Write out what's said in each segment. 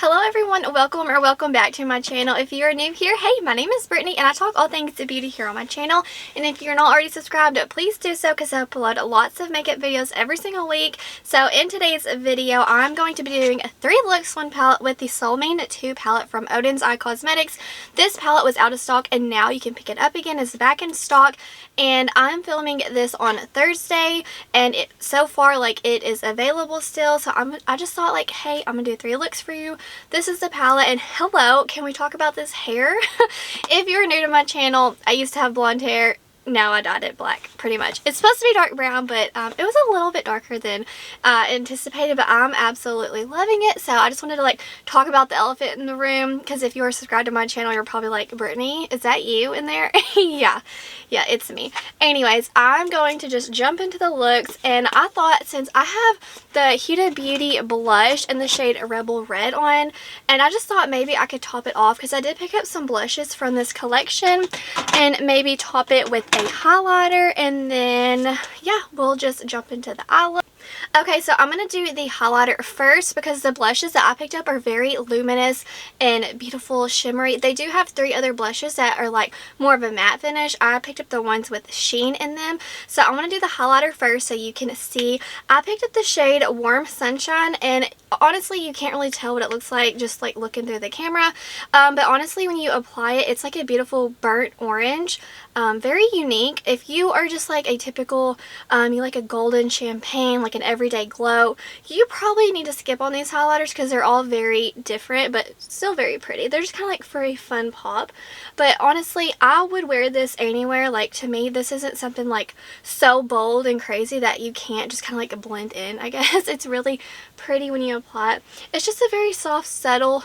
Hello everyone, welcome back to my channel. If you are new here, hey, my name is Brittany and I talk all things beauty here on my channel. And if you're not already subscribed, please do so because I upload lots of makeup videos every single week. So in today's video, I'm going to be doing 3 looks, 1 palette with the Solmane 2 palette from Odens Eye Cosmetics. This palette was out of stock and now you can pick it up again. It's back in stock and I'm filming this on Thursday and so far it is available still. So I just thought hey, I'm gonna do 3 looks for you. This is the palette, and hello, can we talk about this hair? If you're new to my channel, I used to have blonde hair. Now I dyed it black, pretty much. It's supposed to be dark brown, but it was a little bit darker than anticipated, but I'm absolutely loving it. So I just wanted to talk about the elephant in the room, because if you are subscribed to my channel, you're probably like, Brittany, is that you in there? yeah, it's me. Anyways, I'm going to just jump into the looks, and I thought since I have the Huda Beauty blush in the shade Rebel Red on, and I just thought maybe I could top it off, because I did pick up some blushes from this collection, and maybe top it with a highlighter, and then yeah, we'll just jump into the eye look. Okay, so I'm going to do the highlighter first because the blushes that I picked up are very luminous and beautiful, shimmery. They do have 3 other blushes that are more of a matte finish. I picked up the ones with sheen in them. So I'm going to do the highlighter first so you can see. I picked up the shade Warm Sunshine, and honestly you can't really tell what it looks like just looking through the camera. But honestly when you apply it, it's like a beautiful burnt orange. Very unique. If you are just a typical, you like a golden champagne, an everyday glow, you probably need to skip on these highlighters because they're all very different but still very pretty. They're just kind of for a fun pop. But honestly, I would wear this anywhere. To me, this isn't something so bold and crazy that you can't just kind of blend in, I guess. It's really pretty when you apply it. It's just a very soft, subtle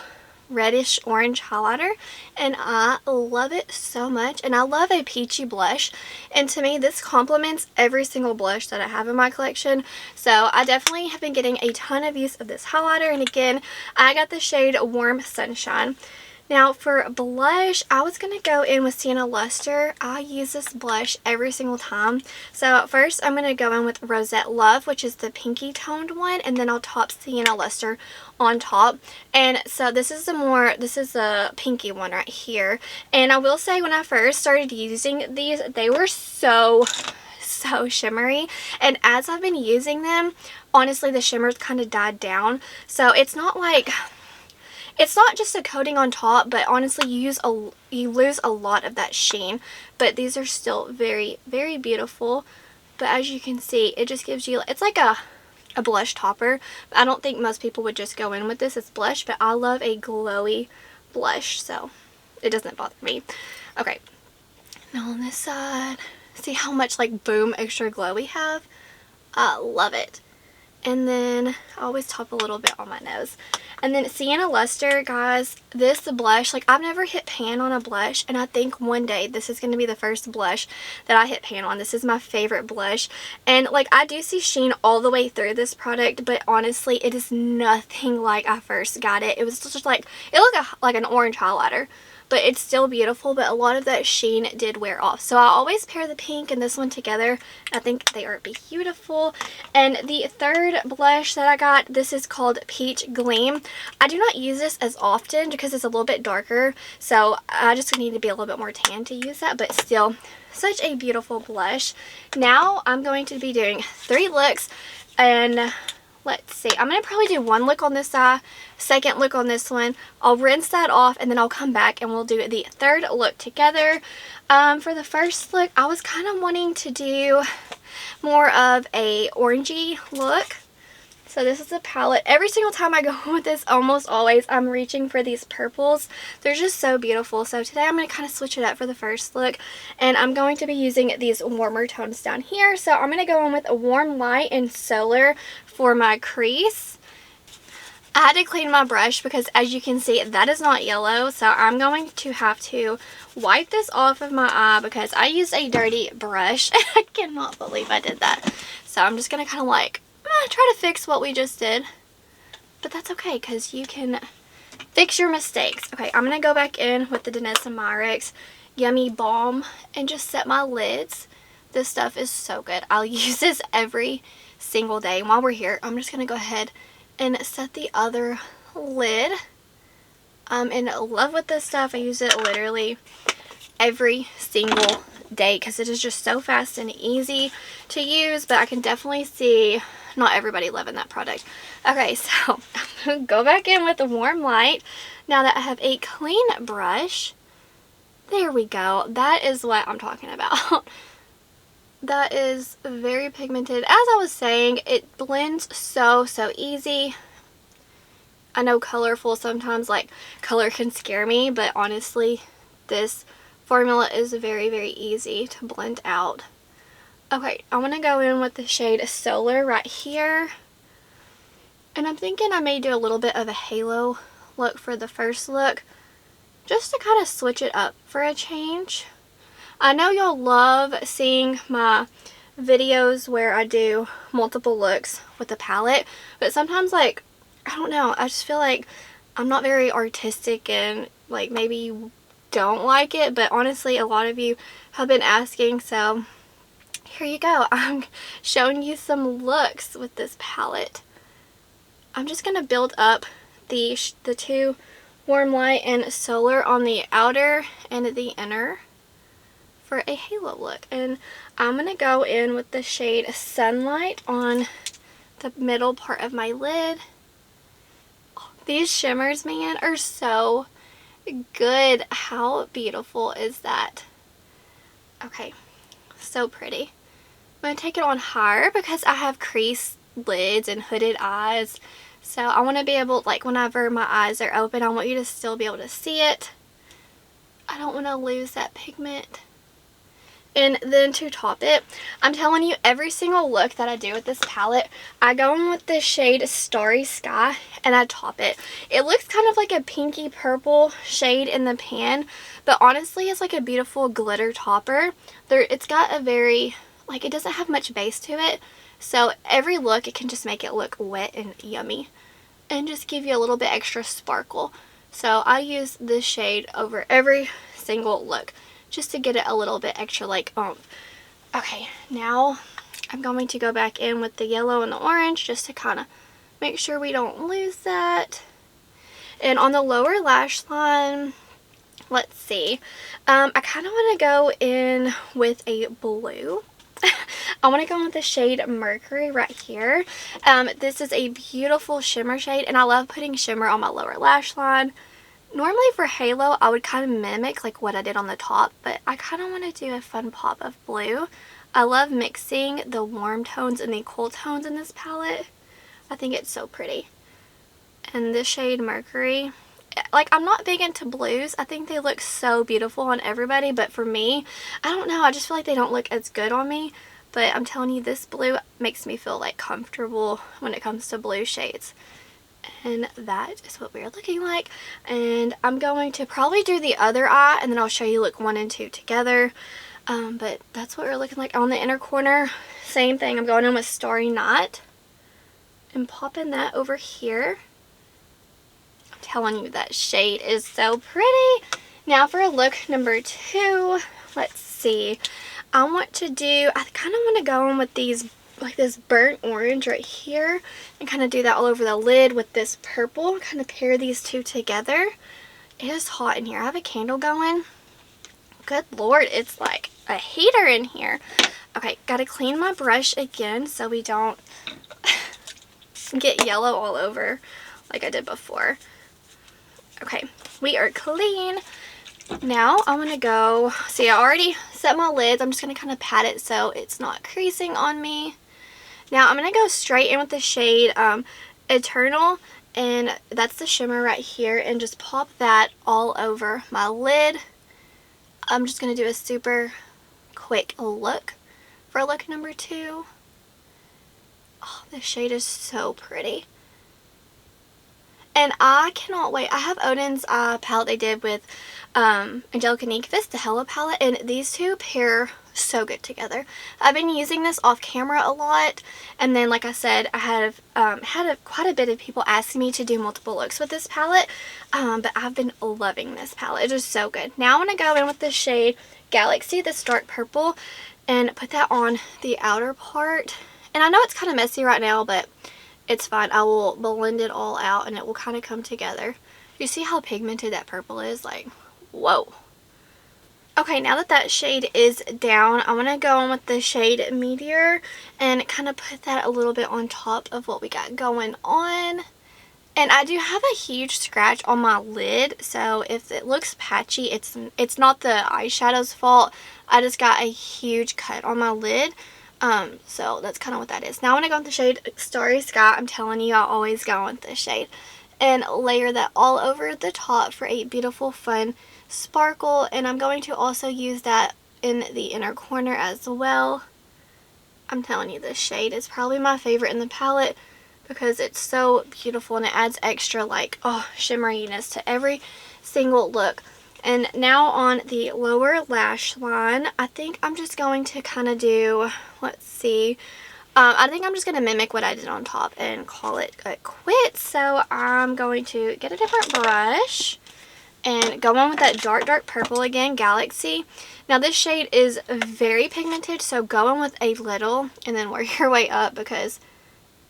reddish orange highlighter, and I love it so much. And I love a peachy blush, and to me this complements every single blush that I have in my collection. So I definitely have been getting a ton of use of this highlighter, and again I got the shade Warm Sunshine. Now for blush, I was going to go in with Sienna Luster. I use this blush every single time. So first I'm going to go in with Rosette Love, which is the pinky toned one, and then I'll top Sienna Luster on top. And so this is the pinky one right here. And I will say when I first started using these, they were so shimmery, and as I've been using them, honestly the shimmers kind of died down. So it's not just a coating on top, but honestly you lose a lot of that sheen. But these are still very, very beautiful. But as you can see, it just gives you, it's like a blush topper. I don't think most people would just go in with this as blush, but I love a glowy blush, so it doesn't bother me. Okay, now on this side, see how much boom extra glow we have? I love it. And then I always top a little bit on my nose. And then Sienna Luster, guys, this blush, I've never hit pan on a blush, and I think one day this is going to be the first blush that I hit pan on. This is my favorite blush. And I do see sheen all the way through this product, but honestly it is nothing like I first got it. It was just it looked like an orange highlighter. But it's still beautiful, but a lot of that sheen did wear off. So I always pair the pink and this one together. I think they are beautiful. And the third blush that I got, this is called Peach Gleam. I do not use this as often because it's a little bit darker. So I just need to be a little bit more tan to use that, but still such a beautiful blush. Now I'm going to be doing 3 looks, and let's see. I'm going to probably do 1 look on this eye, 2nd look on this one. I'll rinse that off, and then I'll come back and we'll do the 3rd look together. For the first look, I was kind of wanting to do more of a orangey look. So this is a palette. Every single time I go with this, almost always, I'm reaching for these purples. They're just so beautiful. So today I'm going to kind of switch it up for the first look. And I'm going to be using these warmer tones down here. So I'm going to go in with a Warm Light and Solar for my crease. I had to clean my brush because as you can see, that is not yellow. So I'm going to have to wipe this off of my eye because I used a dirty brush. I cannot believe I did that. So I'm just going to kind of try to fix what we just did, but that's okay because you can fix your mistakes. Okay, I'm gonna go back in with the Danessa Myricks Yummy Balm and just set my lids. This stuff is so good. I'll use this every single day. And while we're here, I'm just gonna go ahead and set the other lid. I'm in love with this stuff. I use it literally every single day because it is just so fast and easy to use, but I can definitely see not everybody loving that product. Okay, so I'm going to go back in with a warm light now that I have a clean brush. There we go. That is what I'm talking about. That is very pigmented. As I was saying, it blends so easy. I know colorful sometimes, like, color can scare me, but honestly, this formula is very easy to blend out. Okay, I'm going to go in with the shade Solar right here. And I'm thinking I may do a little bit of a halo look for the first look, just to kind of switch it up for a change. I know y'all love seeing my videos where I do multiple looks with the palette, but sometimes, like, I don't know, I just feel like I'm not very artistic and, like, maybe you don't like it, but honestly a lot of you have been asking, so here you go. I'm showing you some looks with this palette. I'm just going to build up the two Warm Light and Solar on the outer and the inner for a halo look. And I'm going to go in with the shade Sunlight on the middle part of my lid. Oh, these shimmers, man, are so good. How beautiful is that? Okay, so pretty. I'm going to take it on higher because I have creased lids and hooded eyes. So I want to be able, like, whenever my eyes are open, I want you to still be able to see it. I don't want to lose that pigment. And then to top it, I'm telling you, every single look that I do with this palette, I go in with this shade Starry Sky and I top it. It looks kind of like a pinky purple shade in the pan, but honestly it's like a beautiful glitter topper. It's got a very, like, it doesn't have much base to it, so every look it can just make it look wet and yummy and just give you a little bit extra sparkle. So I use this shade over every single look, just to get it a little bit extra, like, oomph. Okay, now I'm going to go back in with the yellow and the orange just to kind of make sure we don't lose that. And on the lower lash line, let's see, I kind of want to go in with a blue. I want to go in with the shade Mercury right here. This is a beautiful shimmer shade, and I love putting shimmer on my lower lash line. Normally for halo, I would kind of mimic like what I did on the top, but I kind of want to do a fun pop of blue. I love mixing the warm tones and the cool tones in this palette. I think it's so pretty. And this shade Mercury, like, I'm not big into blues. I think they look so beautiful on everybody, but for me, I don't know, I just feel like they don't look as good on me. But I'm telling you, this blue makes me feel like comfortable when it comes to blue shades. And that is what we're looking like. And I'm going to probably do the other eye, and then I'll show you look 1 and 2 together. But that's what we're looking like on the inner corner. Same thing, I'm going in with Starry Night and popping that over here. I'm telling you, that shade is so pretty. Now for look number 2, let's see. I kind of want to go in with these, like this burnt orange right here, and kind of do that all over the lid with this purple. Kind of pair these two together. It is hot in here. I have a candle going. Good Lord, it's like a heater in here. Okay, gotta clean my brush again so we don't get yellow all over like I did before. Okay, we are clean. Now I'm going to go, see, I already set my lids. I'm just going to kind of pat it so it's not creasing on me. Now I'm going to go straight in with the shade Eternal, and that's the shimmer right here, and just pop that all over my lid. I'm just going to do a super quick look for look number 2. Oh, this shade is so pretty. And I cannot wait. I have Odens palette they did with Angelica Nyquist, the Hello palette, and these two pair so good together. I've been using this off camera a lot, and then, like I said, I have had quite a bit of people asking me to do multiple looks with this palette, but I've been loving this palette. It is so good. Now I'm going to go in with the shade Galaxy, this dark purple, and put that on the outer part. And I know it's kind of messy right now, but it's fine. I will blend it all out and it will kind of come together. You see how pigmented that purple is? Like, whoa. Okay, now that that shade is down, I'm going to go on with the shade Meteor and kind of put that a little bit on top of what we got going on. And I do have a huge scratch on my lid, so if it looks patchy, it's not the eyeshadow's fault. I just got a huge cut on my lid. So that's kind of what that is. Now I'm going to go with the shade Starry Sky. I'm telling you, I always go with this shade. And layer that all over the top for a beautiful, fun sparkle. And I'm going to also use that in the inner corner as well. I'm telling you, this shade is probably my favorite in the palette because it's so beautiful and it adds extra, like, oh, shimmeriness to every single look. And now on the lower lash line, I think I'm just going to kind of do, let's see, I think I'm just going to mimic what I did on top and call it a quit. So I'm going to get a different brush and go on with that dark, dark purple again, Galaxy. Now this shade is very pigmented, so go on with a little and then work your way up because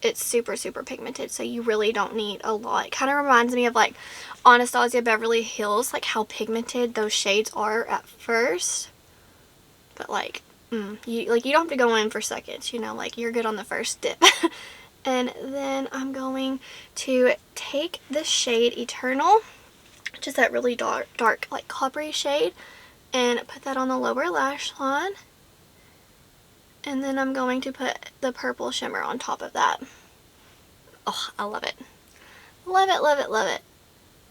it's super, super pigmented, so you really don't need a lot. It kind of reminds me of like Anastasia Beverly Hills, like how pigmented those shades are at first. But like, you don't have to go in for seconds, you know, like you're good on the first dip. And then I'm going to take the shade Eternal, which is that really dark like coppery shade, and put that on the lower lash line. And then I'm going to put the purple shimmer on top of that. Oh, I love it. Love it, love it, love it.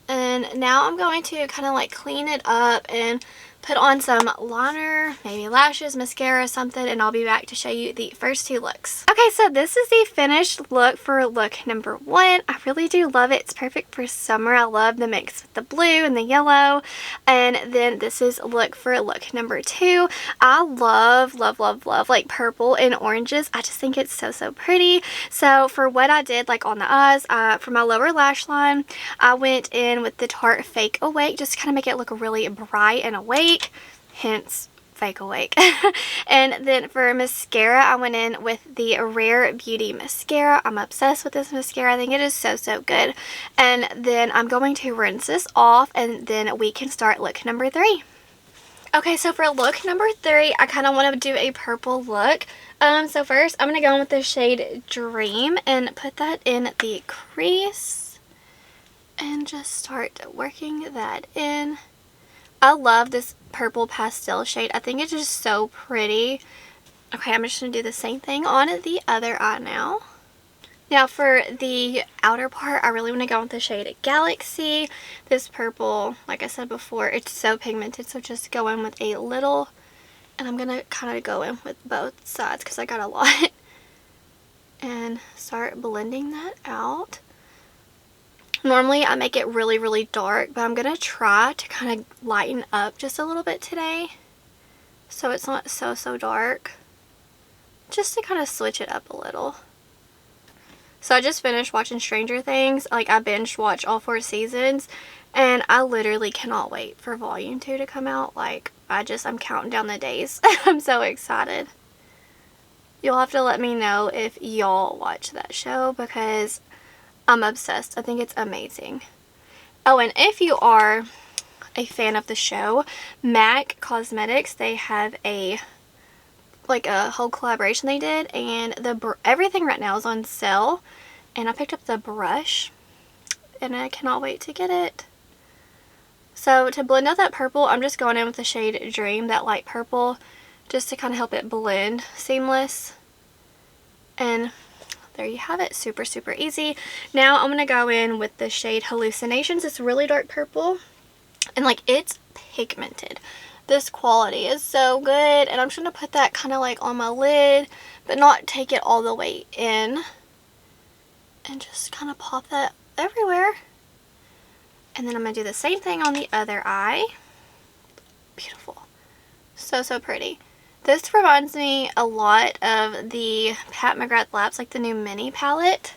And now I'm going to kind of like clean it up and put on some liner, maybe lashes, mascara, something, and I'll be back to show you the first two looks. Okay, so this is the finished look for look number 1. I really do love it. It's perfect for summer. I love the mix with the blue and the yellow. And then this is look for look number 2. I love, love, love, love like purple and oranges. I just think it's so, so pretty. So for what I did like on the eyes, for my lower lash line, I went in with the Tarte Fake Awake just to kind of make it look really bright and awake. Hence Fake Awake. And then for mascara, I went in with the Rare Beauty mascara. I'm obsessed with this mascara. I think it is so, so good. And then I'm going to rinse this off and then we can start look number 3. Okay, so for look number 3, I kind of want to do a purple look. So first I'm going to go in with the shade Dream and put that in the crease and just start working that in. I love this purple pastel shade. I think it's just so pretty. Okay, I'm just going to do the same thing on the other eye now. Now for the outer part, I really want to go with the shade Galaxy. This purple, like I said before, it's so pigmented, so just go in with a little. And I'm going to kind of go in with both sides because I got a lot. And start blending that out. Normally I make it really, really dark, but I'm going to try to kind of lighten up just a little bit today so it's not so, so dark. Just to kind of switch it up a little. So I just finished watching Stranger Things. Like I binge watched all 4 seasons and I literally cannot wait for volume 2 to come out. Like I'm counting down the days. I'm so excited. You'll have to let me know if y'all watch that show because I'm obsessed. I think it's amazing. Oh, and if you are a fan of the show, MAC Cosmetics, they have a whole collaboration they did, and everything right now is on sale. And I picked up the brush, and I cannot wait to get it. So to blend out that purple, I'm just going in with the shade Dream, that light purple, just to kind of help it blend seamless. And there you have it. Super, super easy. Now I'm going to go in with the shade Hallucinations. It's really dark purple. And like it's pigmented. This quality is so good. And I'm just going to put that kind of like on my lid. But not take it all the way in. And just kind of pop that everywhere. And then I'm going to do the same thing on the other eye. Beautiful. So, so pretty. This reminds me a lot of the Pat McGrath Labs, like the new mini palette.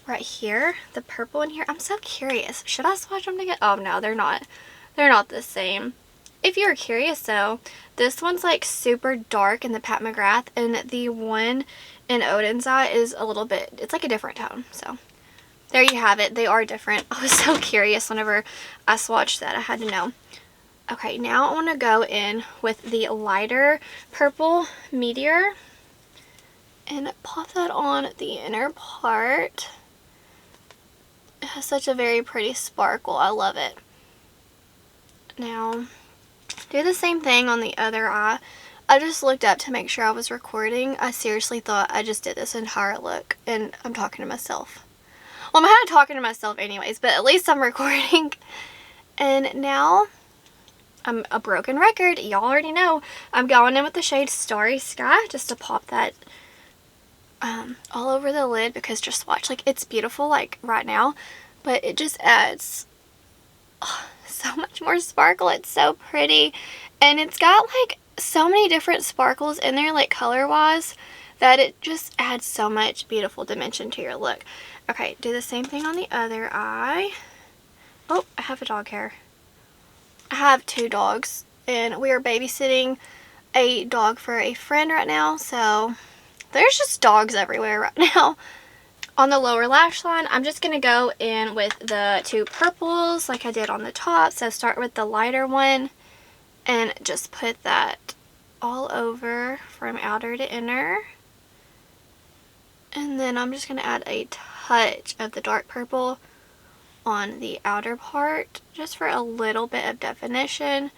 Right here. The purple in here. I'm so curious. Should I swatch them together? Oh no, they're not. They're not the same. If you're curious though, this one's like super dark in the Pat McGrath and the one in Odens eye is a little bit, it's like a different tone. So there you have it. They are different. I was so curious whenever I swatched that. I had to know. Okay, now I want to go in with the lighter purple Meteor and pop that on the inner part. It has such a very pretty sparkle. I love it. Now, do the same thing on the other eye. I just looked up to make sure I was recording. I seriously thought I just did this entire look, and I'm talking to myself. Well, I'm kind of talking to myself anyways, but at least I'm recording. And now, I'm a broken record. Y'all already know. I'm going in with the shade Starry Sky just to pop that all over the lid, because just watch, like, it's beautiful like right now, but it just adds so much more sparkle. It's so pretty, and it's got like so many different sparkles in there, like color wise, that it just adds so much beautiful dimension to your look. Okay, do the same thing on the other eye. Oh, I have a dog hair. I have 2 dogs, and we are babysitting a dog for a friend right now, so there's just dogs everywhere right now. On the lower lash line, I'm just going to go in with the 2 purples like I did on the top. So start with the lighter one and just put that all over from outer to inner. And then I'm just going to add a touch of the dark purple on the outer part just for a little bit of definition.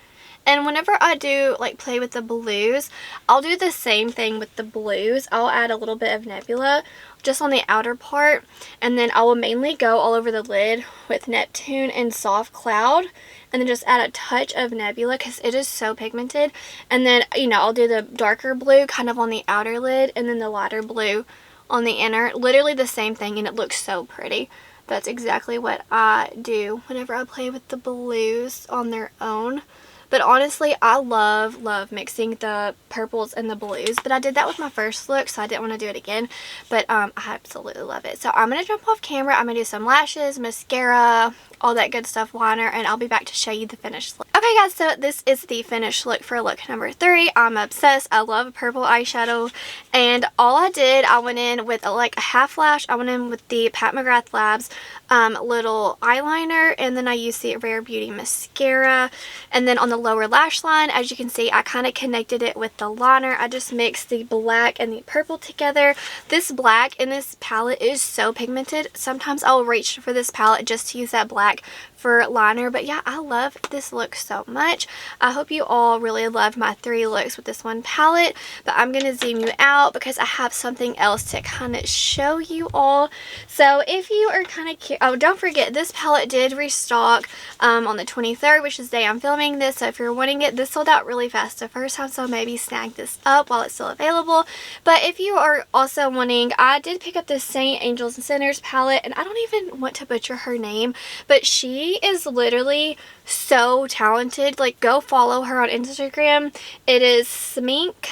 And whenever I do like play with the blues, I'll do the same thing with the blues. I'll add a little bit of Nebula just on the outer part, and then I will mainly go all over the lid with Neptune and Soft Cloud, and then just add a touch of Nebula because it is so pigmented. And then, you know, I'll do the darker blue kind of on the outer lid, and then the lighter blue on the inner. Literally the same thing, and it looks so pretty. That's exactly what I do whenever I play with the blues on their own. But honestly, I love mixing the purples and the blues. But I did that with my first look, so I didn't want to do it again. But I absolutely love it. So I'm going to jump off camera. I'm going to do some lashes, mascara, all that good stuff, liner, and I'll be back to show you the finished look. Okay guys, so this is the finished look for look number 3. I'm obsessed. I love purple eyeshadow, and all I did, I went in with like a half lash. I went in with the Pat McGrath Labs little eyeliner, and then I used the Rare Beauty mascara. And then on the lower lash line, as you can see, I kind of connected it with the liner. I just mixed the black and the purple together. This black in this palette is so pigmented. Sometimes I'll reach for this palette just to use that black for liner. But yeah, I love this look so much. I hope you all really loved my 3 looks with this one palette, but I'm going to zoom you out because I have something else to kind of show you all. So if you are kind of curious, oh, don't forget, this palette did restock on the 23rd, which is the day I'm filming this. So if you're wanting it, this sold out really fast the first time, so maybe snag this up while it's still available. But if you are also wanting, I did pick up this Saint Angels and Sinners palette, and I don't even want to butcher her name, but she is literally so talented. Like, go follow her on Instagram. It is Smink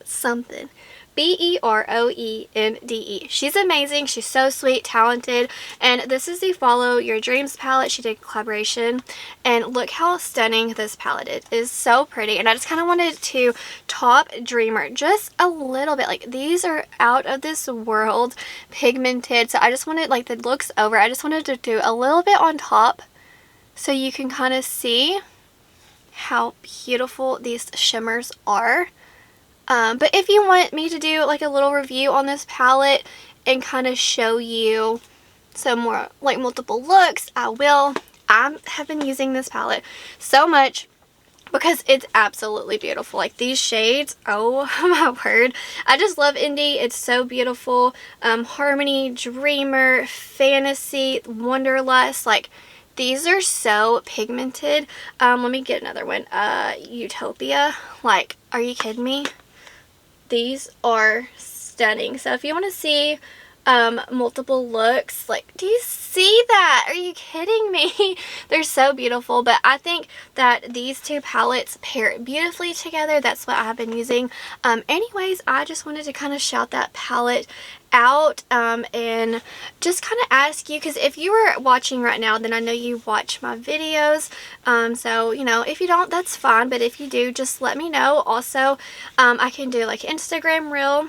something. Beroende. She's amazing. She's so sweet, talented, and this is the Follow Your Dreams palette. She did a collaboration, and look how stunning this palette is. It is so pretty, and I just kind of wanted to top Dreamer just a little bit. Like, these are out of this world pigmented, so I just wanted, like, the looks over, I just wanted to do a little bit on top so you can kind of see how beautiful these shimmers are. But if you want me to do like a little review on this palette and kind of show you some more like multiple looks, I will. I have been using this palette so much because it's absolutely beautiful. Like, these shades, oh my word. I just love indie. It's so beautiful. Harmony, Dreamer, Fantasy, Wanderlust, like, these are so pigmented. Let me get another one. Utopia. Like, are you kidding me? These are stunning. So if you want to see multiple looks, like, do you see that? Are you kidding me? They're so beautiful. But I think that these 2 palettes pair beautifully together. That's what I've been using. Anyways, I just wanted to kind of shout that palette out and just kind of ask you, because if you are watching right now, then I know you watch my videos, so, you know, if you don't, that's fine, but if you do, just let me know. Also, I can do like Instagram reel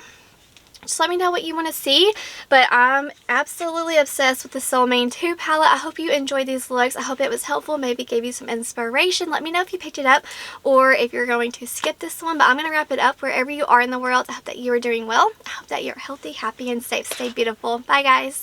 Just let me know what you want to see. But I'm absolutely obsessed with the Solmane 2 palette. I hope you enjoyed these looks. I hope it was helpful, maybe gave you some inspiration. Let me know if you picked it up or if you're going to skip this one. But I'm going to wrap it up wherever you are in the world. I hope that you are doing well. I hope that you're healthy, happy, and safe. Stay beautiful. Bye, guys.